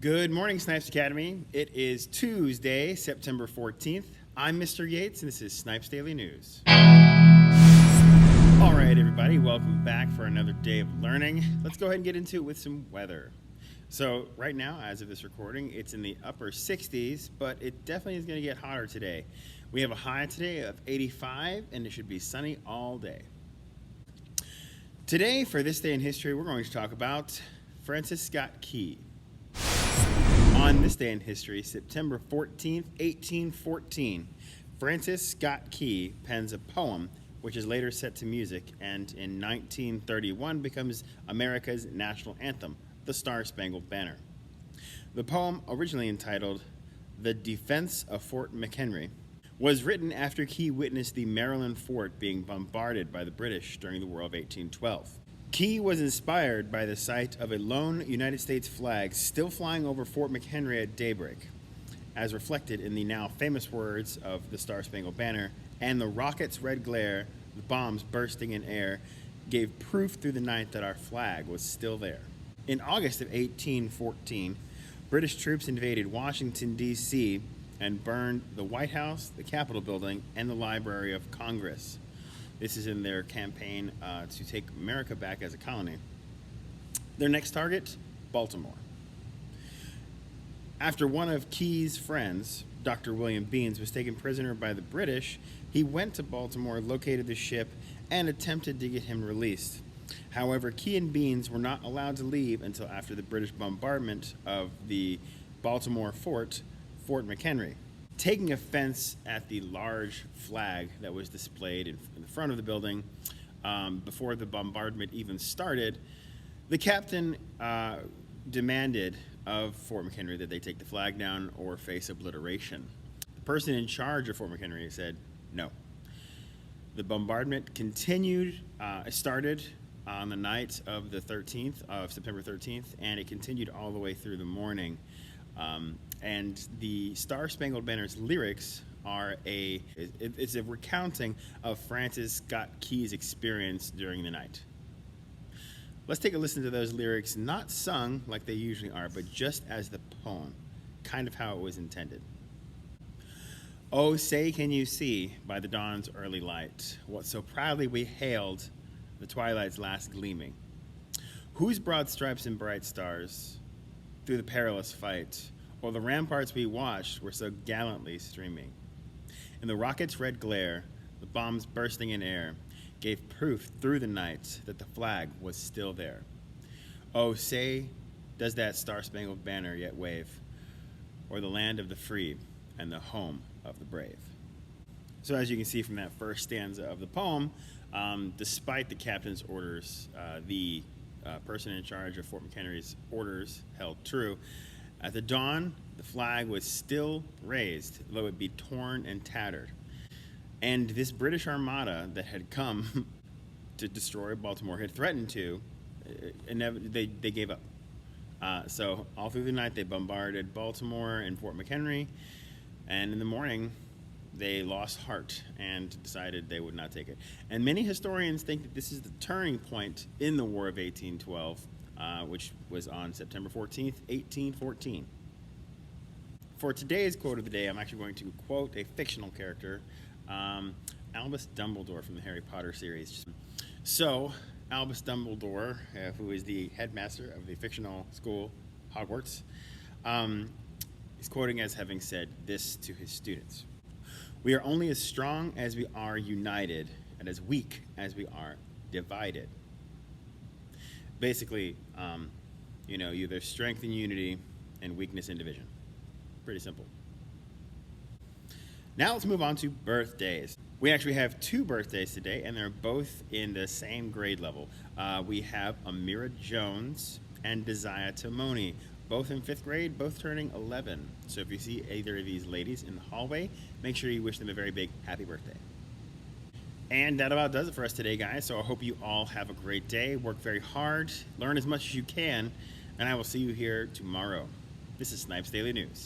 Good morning, Snipes Academy. It is Tuesday, September 14th. I'm Mr. Yates, and this is Snipes Daily News. All right, everybody, welcome back for another day of learning. Let's go ahead and get into it with some weather. So right now, as of this recording, it's in the upper 60s, but it definitely is going to get hotter today. We have a high today of 85, and it should be sunny all day. Today, for this day in history, we're going to talk about Francis Scott Key. On this day in history, September 14th, 1814, Francis Scott Key pens a poem which is later set to music and in 1931 becomes America's national anthem, the StarSpangled Banner. The poem, originally entitled The Defense of Fort McHenry, was written after Key witnessed the Maryland fort being bombarded by the British during the War of 1812. Key was inspired by the sight of a lone United States flag still flying over Fort McHenry at daybreak, as reflected in the now famous words of the Star-Spangled Banner, and the rocket's red glare, the bombs bursting in air, gave proof through the night that our flag was still there. In August of 1814, British troops invaded Washington, D.C., and burned the White House, the Capitol building, and the Library of Congress. This is in their campaign to take America back as a colony. Their next target, Baltimore. After one of Key's friends, Dr. William Beans, was taken prisoner by the British, he went to Baltimore, located the ship, and attempted to get him released. However, Key and Beans were not allowed to leave until after the British bombardment of the Baltimore fort, Fort McHenry. Taking offense at the large flag that was displayed in the front of the building before the bombardment even started, the captain demanded of Fort McHenry that they take the flag down or face obliteration. The person in charge of Fort McHenry said no. The bombardment started on the night of the 13th, of September 13th, and it continued all the way through the morning. And the Star-Spangled Banner's lyrics are it's a recounting of Francis Scott Key's experience during the night. Let's take a listen to those lyrics, not sung like they usually are, but just as the poem, kind of how it was intended. Oh, say can you see by the dawn's early light what so proudly we hailed the twilight's last gleaming, whose broad stripes and bright stars through the perilous fight, or the ramparts we watched were so gallantly streaming. In the rocket's red glare, the bombs bursting in air, gave proof through the night that the flag was still there. Oh, say, does that star-spangled banner yet wave, o'er the land of the free and the home of the brave? So as you can see from that first stanza of the poem, despite the captain's orders, the person in charge of Fort McHenry's orders held true. At the dawn, the flag was still raised, though it be torn and tattered. And this British armada that had come to destroy Baltimore had threatened to, they gave up. So all through the night, they bombarded Baltimore and Fort McHenry, and in the morning, they lost heart and decided they would not take it. And many historians think that this is the turning point in the War of 1812, which was on September 14th, 1814. For today's quote of the day, I'm actually going to quote a fictional character, Albus Dumbledore from the Harry Potter series. So, Albus Dumbledore, who is the headmaster of the fictional school Hogwarts, is quoting as having said this to his students: "We are only as strong as we are united, and as weak as we are divided." Basically, there's strength in unity and weakness in division. Pretty simple. Now let's move on to birthdays. We actually have two birthdays today, and they're both in the same grade level. We have Amira Jones and Desire Timoni, both in 5th grade, both turning 11. So if you see either of these ladies in the hallway, make sure you wish them a very big happy birthday. And that about does it for us today, guys. So I hope you all have a great day. Work very hard, learn as much as you can, and I will see you here tomorrow. This is Snipes Daily News.